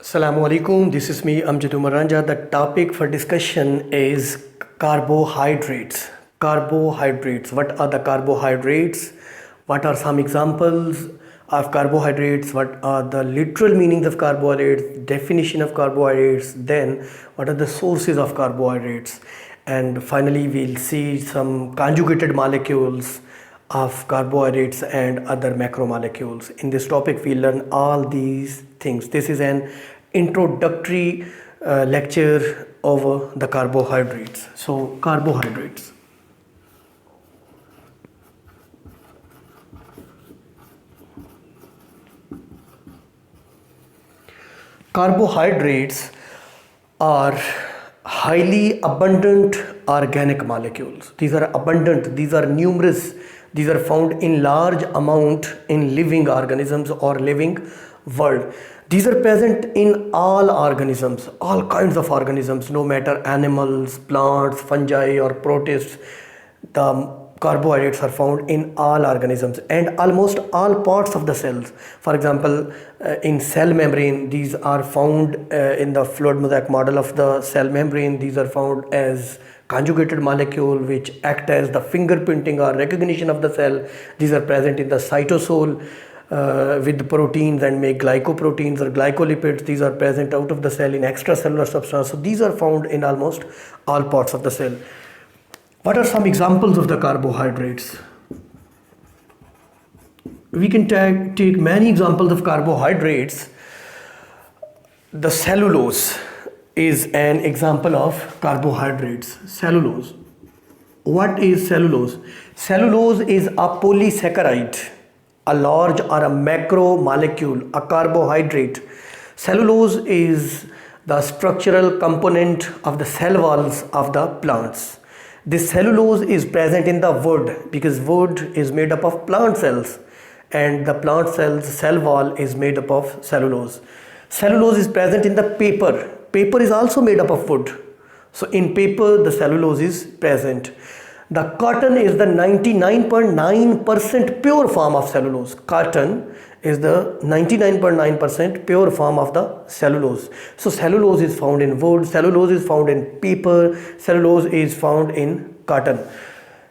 Assalamu alaikum. This is me, Amjad Umar Ranja. The topic for discussion is carbohydrates. Carbohydrates. What are the carbohydrates? What are some examples of carbohydrates? What are the literal meanings of carbohydrates? Definition of carbohydrates. Then, what are the sources of carbohydrates? And finally, we'll see some conjugated molecules of carbohydrates and other macromolecules. In this topic, we learn all these things. This is an introductory lecture over the carbohydrates. So, carbohydrates. Carbohydrates are highly abundant organic molecules. These are abundant, these are numerous, these are found in large amount in living organisms or living world. These are present in all organisms, all kinds of organisms, no matter animals, plants, fungi or protists. The carbohydrates are found in all organisms and almost all parts of the cells. For example, in cell membrane, these are found in the fluid mosaic model of the cell membrane. These are found as conjugated molecule which act as the fingerprinting or recognition of the cell. These are present in the cytosol with proteins and make glycoproteins or glycolipids. These are present out of the cell in extracellular substance. So these are found in almost all parts of the cell. What are some examples of the carbohydrates? We can take many examples of carbohydrates. The cellulose is an example of carbohydrates. Cellulose. What is cellulose? Cellulose is a polysaccharide, a large or a macromolecule, a carbohydrate. Cellulose is the structural component of the cell walls of the plants. This cellulose is present in the wood because wood is made up of plant cells and the plant cells cell wall is made up of cellulose. Cellulose is present in the paper. Paper is also made up of wood. So in paper the cellulose is present. The cotton is the 99.9% pure form of cellulose. Cotton is the 99.9% pure form of the cellulose. So cellulose is found in wood, cellulose is found in paper, cellulose is found in cotton.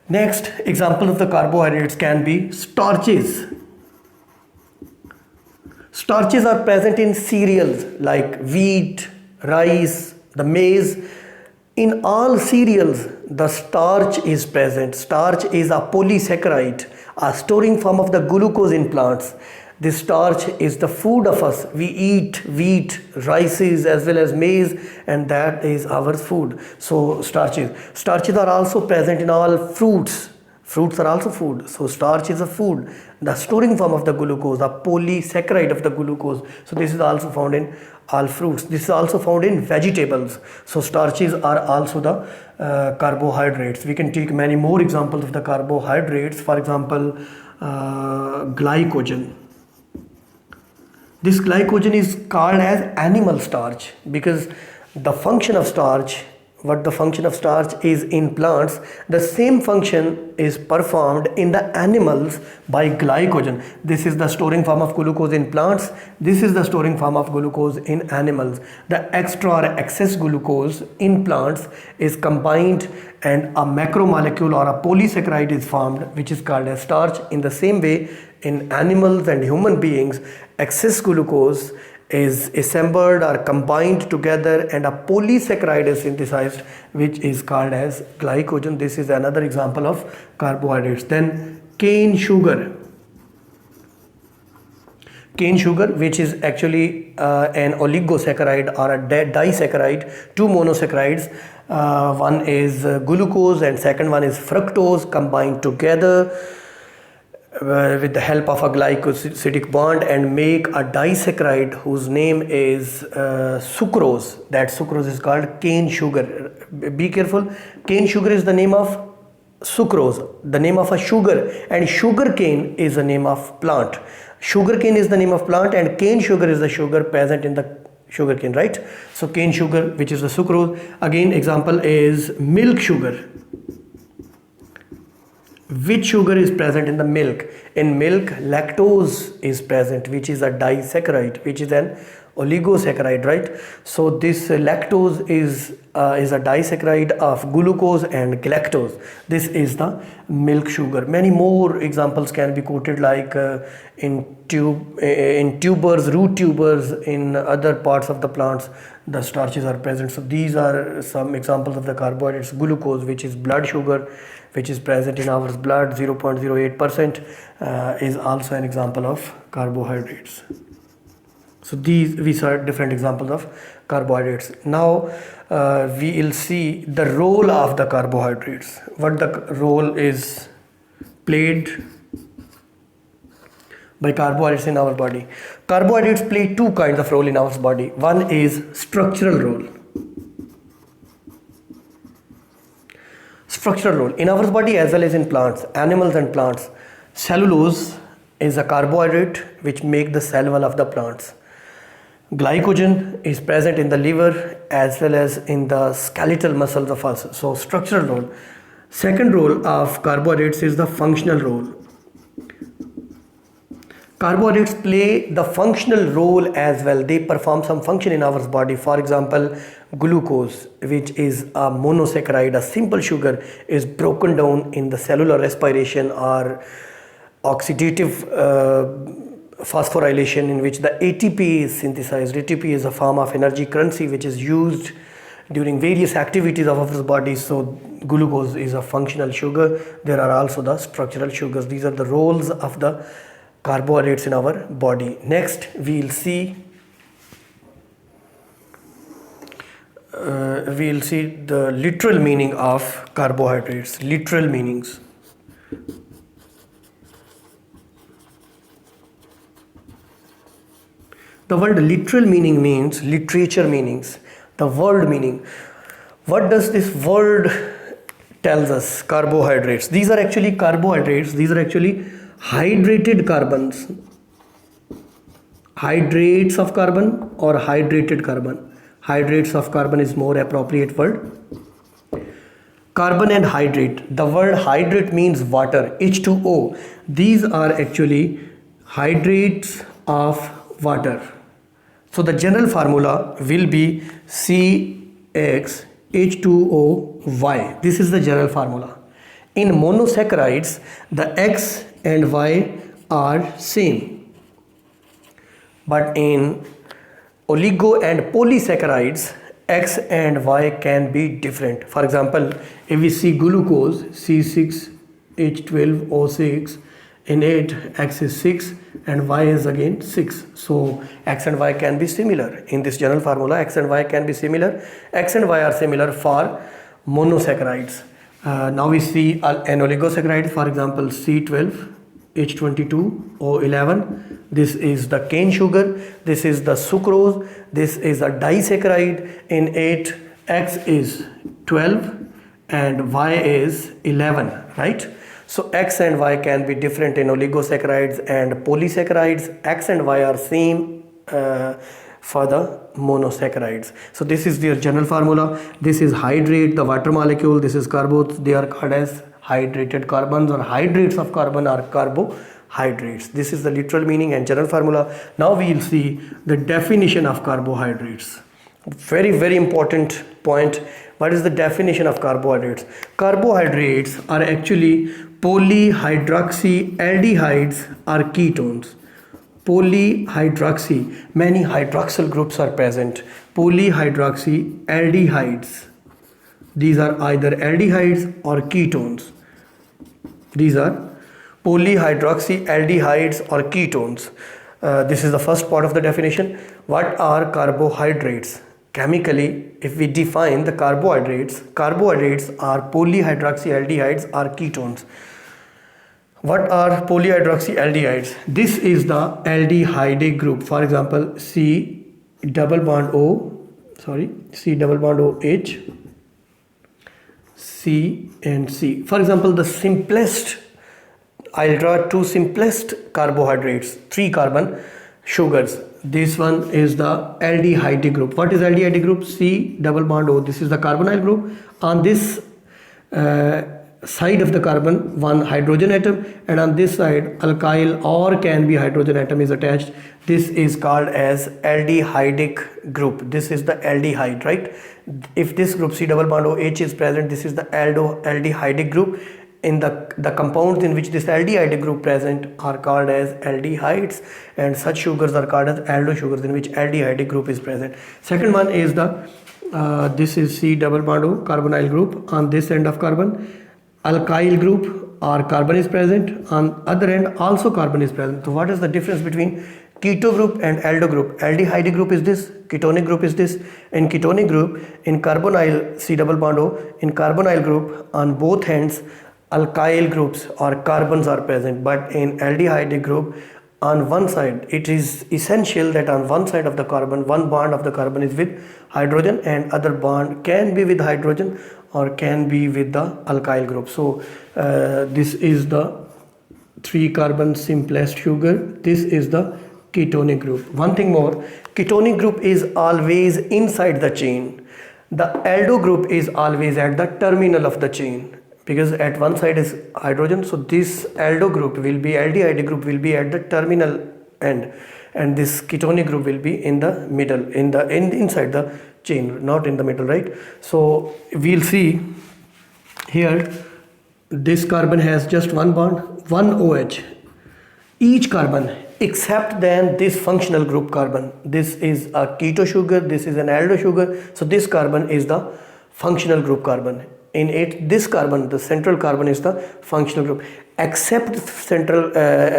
Next example of the carbohydrates can be starches. Starches are present in cereals like wheat, rice, the maize. In all cereals, the starch is present. Starch is a polysaccharide, a storing form of the glucose in plants. This starch is the food of us. We eat wheat, rices as well as maize, and that is our food. So starches. Starches are also present in all fruits. Fruits are also food. So starch is a food. The storing form of the glucose, the polysaccharide of the glucose. So this is also found in all fruits. This is also found in vegetables. So starches are also the carbohydrates. We can take many more examples of the carbohydrates. For example, glycogen. This glycogen is called as animal starch because the function of starch, what the function of starch is in plants, the same function is performed in the animals by glycogen. This is the storing form of glucose in plants. This is the storing form of glucose in animals. The extra or excess glucose in plants is combined and a macromolecule or a polysaccharide is formed which is called as starch. In the same way, in animals and human beings, excess glucose is assembled or combined together and a polysaccharide is synthesized which is called as glycogen. This is another example of carbohydrates. Then cane sugar. Cane sugar, which is actually an oligosaccharide or a disaccharide, two monosaccharides. One is glucose and second one is fructose combined together with the help of a glycosidic bond and make a disaccharide whose name is sucrose. That sucrose is called cane sugar. Be careful, cane sugar is the name of sucrose, the name of a sugar, and sugar cane is the name of plant. Sugar cane is the name of plant and cane sugar is the sugar present in the sugar cane, right? So cane sugar, which is the sucrose. Again, example is milk sugar. Which sugar is present in the milk? In milk, lactose is present, which is a disaccharide, which is an oligosaccharide, right? So this lactose is a disaccharide of glucose and galactose. This is the milk sugar. Many more examples can be quoted, like in tubers, root tubers, in other parts of the plants the starches are present. So these are some examples of the carbohydrates. Glucose, which is blood sugar, which is present in our blood, 0.08%, is also an example of carbohydrates. So we saw different examples of carbohydrates. Now we will see the role of the carbohydrates, what the role is played by carbohydrates in our body. Carbohydrates play two kinds of role in our body. One is structural role. Structural role in our body as well as in plants, animals and plants. Cellulose is a carbohydrate which make the cell wall of the plants. Glycogen is present in the liver as well as in the skeletal muscles of us. So structural role. Second role of carbohydrates is the functional role. Carbohydrates play the functional role as well. They perform some function in our body. For example, glucose, which is a monosaccharide, a simple sugar, is broken down in the cellular respiration or oxidative phosphorylation, in which the ATP is synthesized. ATP is a form of energy currency which is used during various activities of our body. So glucose is a functional sugar. There are also the structural sugars. These are the roles of the carbohydrates in our body. Next we will see the literal meaning of carbohydrates. Literal meanings. The word literal meaning means literature meanings, the world meaning. What does this word tells us? Carbohydrates. These are actually carbohydrates. These are actually hydrated carbons. Hydrates of carbon or hydrated carbon. Hydrates of carbon is more appropriate word. Carbon and hydrate. The word hydrate means water, H2O. These are actually hydrates of water. So the general formula will be CXH2OY. This is the general formula. In monosaccharides, the X and Y are same. But in oligo and polysaccharides, X and Y can be different. For example, if we see glucose, C6H12O6, in it X is 6 and Y is again 6. So X and Y can be similar. In this general formula, X and Y can be similar. X and Y are similar for monosaccharides. Now we see an oligosaccharide, for example, C12H22O11. This is the cane sugar. This is the sucrose. This is a disaccharide. In it, X is 12 and Y is 11, right? So X and Y can be different in oligosaccharides and polysaccharides. X and Y are same for the monosaccharides. So this is their general formula. This is hydrate, the water molecule. This is carbons. They are called as hydrated carbons, or hydrates of carbon are carbohydrates. This is the literal meaning and general formula. Now we will see the definition of carbohydrates. Very, very important point. What is the definition of carbohydrates? Carbohydrates are actually polyhydroxyaldehydes or ketones. Polyhydroxy, many hydroxyl groups are present. Polyhydroxyaldehydes. These are either aldehydes or ketones. These are polyhydroxyaldehydes or ketones. This is the first part of the definition. What are carbohydrates? Chemically, if we define the carbohydrates are polyhydroxyaldehydes or ketones. What are polyhydroxyaldehydes? This is the aldehyde group. For example, C double bond OH, C and C. For example, the simplest, I'll draw two simplest carbohydrates, 3 carbon sugars. This one is the aldehyde group. What is aldehyde group? C double bond O. This is the carbonyl group. On this side of the carbon one hydrogen atom, and on this side alkyl or can be hydrogen atom is attached. This is called as aldehydic group. This is the aldehyde, right? If this group C double bond OH is present, this is the aldehydic group. In the compounds in which this aldehydic group present are called as aldehydes, and such sugars are called as aldo sugars in which aldehydic group is present. Second one is the this is C double bond O carbonyl group. On this end of carbon alkyl group or carbon is present, on other end also carbon is present. So what is the difference between keto group and aldo group? Aldehydic group is this, ketonic group is this. In ketonic group, in carbonyl C double bond O, in carbonyl group on both ends alkyl groups or carbons are present, but in aldehydic group on one side it is essential that on one side of the carbon one bond of the carbon is with hydrogen and other bond can be with hydrogen or can be with the alkyl group. So this is the 3 carbon simplest sugar. This is the ketonic group. One thing more, ketonic group is always inside the chain. The aldo group is always at the terminal of the chain, because at one side is hydrogen, so this aldo group will be, aldehydic group will be at the terminal end, and this ketonic group will be in the middle, inside the chain, not in the middle, right? So we'll see here this carbon has just one bond, one OH, each carbon except then this functional group carbon. This is a keto sugar, this is an aldo sugar, so this carbon is the functional group carbon. In it, this carbon, the central carbon is the functional group. Except central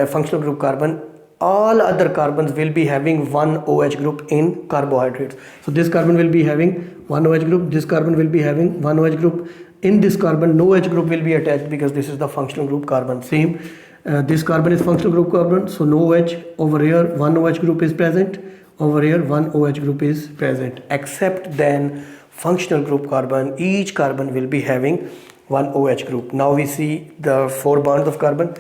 functional group carbon, all other carbons will be having one OH group in carbohydrates. So this carbon will be having one OH group, this carbon will be having one OH group. In this carbon, no OH group will be attached because this is the functional group carbon. Same, this carbon is functional group carbon, so no OH. Over here, one OH group is present. Over here, one OH group is present. Except then functional group carbon, each carbon will be having one OH group. Now we see the 4 bonds of carbon.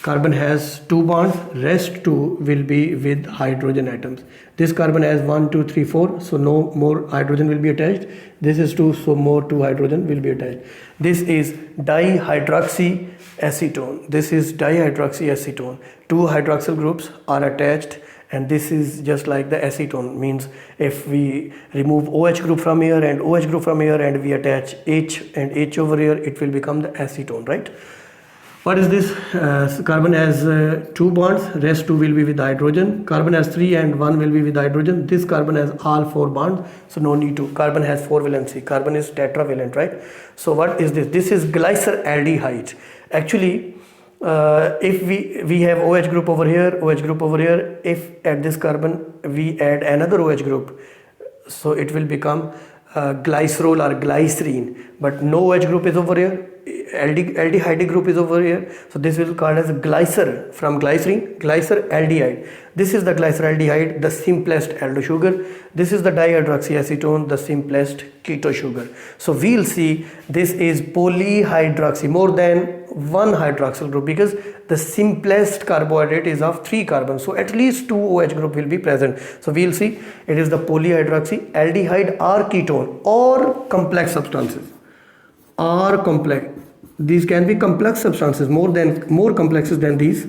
Carbon has 2 bonds, rest 2 will be with hydrogen atoms. This carbon has 1, 2, 3, 4, so no more hydrogen will be attached. This is 2, so more 2 hydrogen will be attached. This is dihydroxyacetone. This is dihydroxyacetone. 2 hydroxyl groups are attached, and this is just like the acetone, means if we remove OH group from here and OH group from here and we attach H and H over here, it will become the acetone, right? What is this? Carbon has 2 bonds, rest 2 will be with hydrogen. Carbon has 3 and 1 will be with hydrogen. This carbon has all 4 bonds, so no need to. Carbon has 4 valency. Carbon is tetravalent, right? So what is this? This is glyceraldehyde. Actually, if we have OH group over here, OH group over here, if at this carbon we add another OH group, so it will become glycerol or glycerine, but no OH group is over here, aldehydic group is over here, so this will called as glycer, from glycerine, glyceraldehyde. This is the glyceraldehyde, the simplest aldo sugar. This is the dihydroxyacetone, the simplest keto sugar. So we'll see this is polyhydroxy, more than one hydroxyl group, because the simplest carbohydrate is of 3 carbons, so at least 2 OH group will be present. So we'll see it is the polyhydroxy aldehyde or ketone or complex substances, or complex. These can be complex substances, more complexes than these.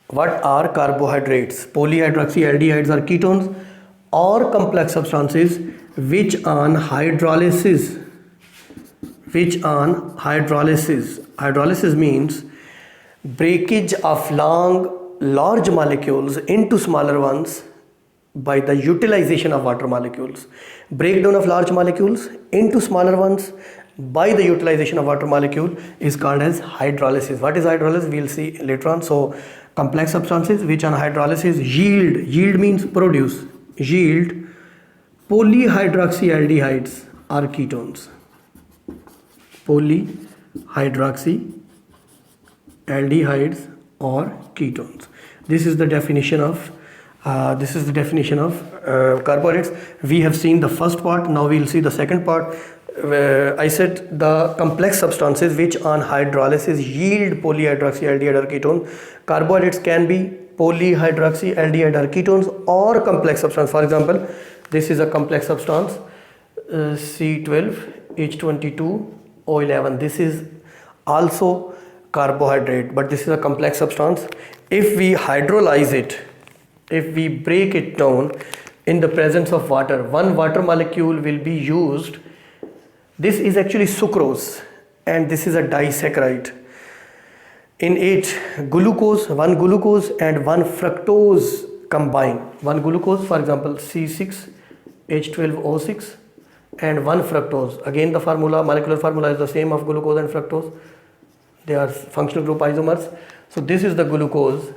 What are carbohydrates? Polyhydroxyaldehydes are ketones or complex substances which on hydrolysis, hydrolysis means breakage of large molecules into smaller ones by the utilization of water molecules. Breakdown of large molecules into smaller ones by the utilization of water molecule is called as hydrolysis. What is hydrolysis? We'll see later on. So complex substances which on hydrolysis yield means produce, yield polyhydroxyaldehydes are ketones. Polyhydroxyaldehydes or ketones. This is the definition of carbohydrates. We have seen the first part. Now we will see the second part. I said the complex substances which on hydrolysis yield polyhydroxyaldehyde or ketone. Carbohydrates can be polyhydroxyaldehyde or ketones or complex substance. For example, this is a complex substance, C12H22 O11. This is also carbohydrate, but this is a complex substance. If we hydrolyze it, if we break it down in the presence of water, one water molecule will be used. This is actually sucrose and this is a disaccharide. In it, one glucose and one fructose combine. One glucose, for example, C6H12O6, and one fructose. Again, the molecular formula is the same of glucose and fructose. They are functional group isomers. So this is the glucose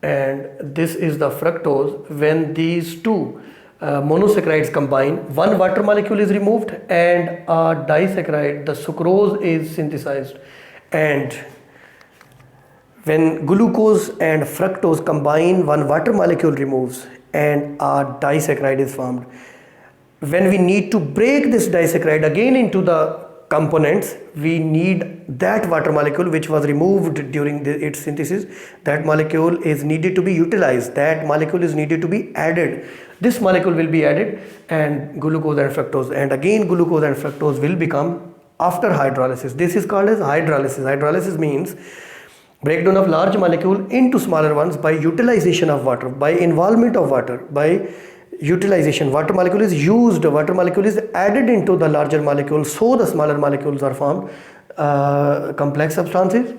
and this is the fructose. When these two monosaccharides combine, one water molecule is removed and a disaccharide, the sucrose, is synthesized. And when glucose and fructose combine, one water molecule removes and a disaccharide is formed. When we need to break this disaccharide again into the components, we need that water molecule which was removed during its synthesis. That molecule is needed to be utilized. That molecule is needed to be added. This molecule will be added and glucose and fructose, and again glucose and fructose will become after hydrolysis. This is called as hydrolysis. Hydrolysis means breakdown of large molecule into smaller ones by utilization of water, by involvement of water, by utilization. Water molecule is used, water molecule is added into the larger molecule, so the smaller molecules are formed. Complex substances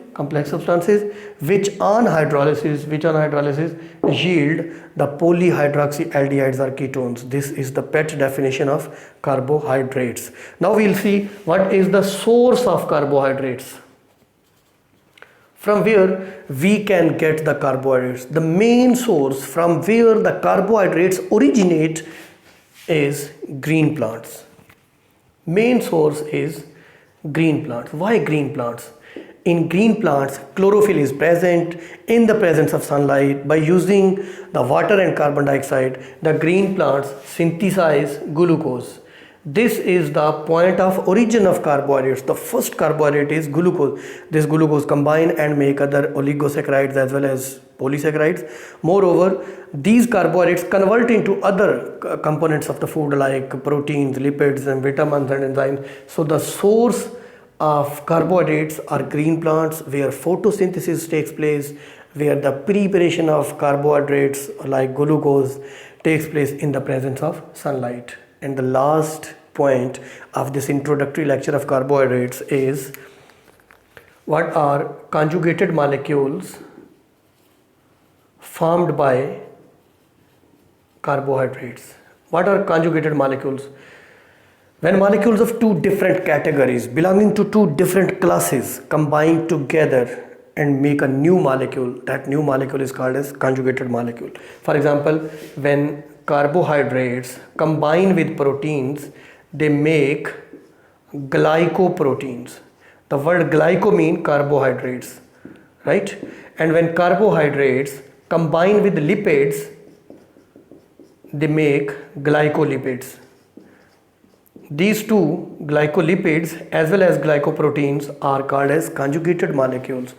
which on hydrolysis yield the polyhydroxyaldehydes or ketones. This is the PET definition of carbohydrates. Now we'll see what is the source of carbohydrates, from where we can get the carbohydrates. The main source from where the carbohydrates originate is green plants. Main source is green plants. Why green plants? In green plants, chlorophyll is present. In the presence of sunlight, by using the water and carbon dioxide, the green plants synthesize glucose. This is the point of origin of carbohydrates. The first carbohydrate is glucose. This glucose combine and make other oligosaccharides as well as polysaccharides. Moreover, these carbohydrates convert into other components of the food like proteins, lipids and vitamins and enzymes. So the source of carbohydrates are green plants, where photosynthesis takes place, where the preparation of carbohydrates like glucose takes place in the presence of sunlight. And the last point of this introductory lecture of carbohydrates is, what are conjugated molecules formed by carbohydrates? What are conjugated molecules? When molecules of two different categories belonging to two different classes combine together and make a new molecule, that new molecule is called as conjugated molecule. For example, when carbohydrates combine with proteins, they make glycoproteins. The word glyco means carbohydrates, right? And when carbohydrates combine with lipids, they make glycolipids. These two, glycolipids as well as glycoproteins, are called as conjugated molecules.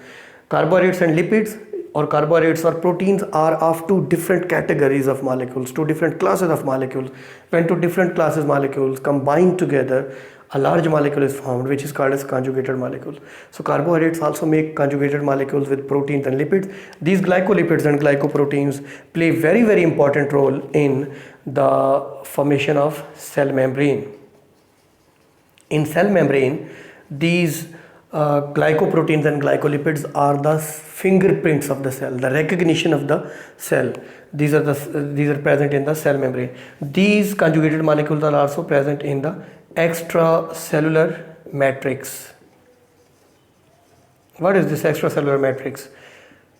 Carbohydrates and lipids, or carbohydrates or proteins, are of two different categories of molecules, two different classes of molecules. When two different classes molecules combine together, a large molecule is formed which is called as conjugated molecules. So carbohydrates also make conjugated molecules with proteins and lipids. These glycolipids and glycoproteins play very, very important role in the formation of cell membrane. In cell membrane, these glycoproteins and glycolipids are the fingerprints of the cell, the recognition of the cell. These are present in the cell membrane. These conjugated molecules are also present in the extracellular matrix. What is this extracellular matrix?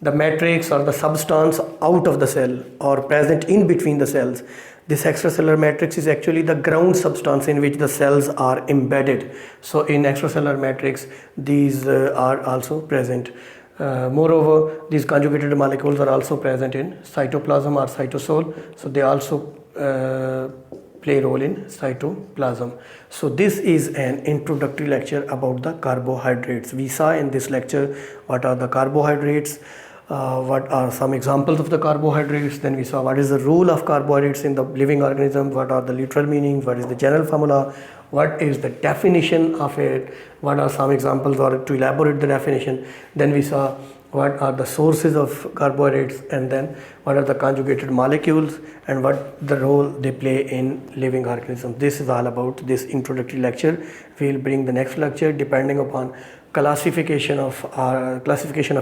The matrix or the substance out of the cell or present in between the cells. This extracellular matrix is actually the ground substance in which the cells are embedded. So in extracellular matrix, these are also present. Moreover, these conjugated molecules are also present in cytoplasm or cytosol. So they also play a role in cytoplasm. So this is an introductory lecture about the carbohydrates. We saw in this lecture what are the carbohydrates, what are some examples of the carbohydrates. Then we saw what is the role of carbohydrates in the living organism, what are the literal meanings, what is the general formula, what is the definition of it, what are some examples or to elaborate the definition. Then we saw what are the sources of carbohydrates, and then what are the conjugated molecules and what the role they play in living organisms. This is all about this introductory lecture. We'll bring the next lecture depending upon classification of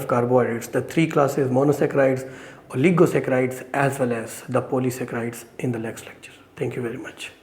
carbohydrates, the three classes: monosaccharides, oligosaccharides, as well as the polysaccharides in the next lecture. Thank you very much.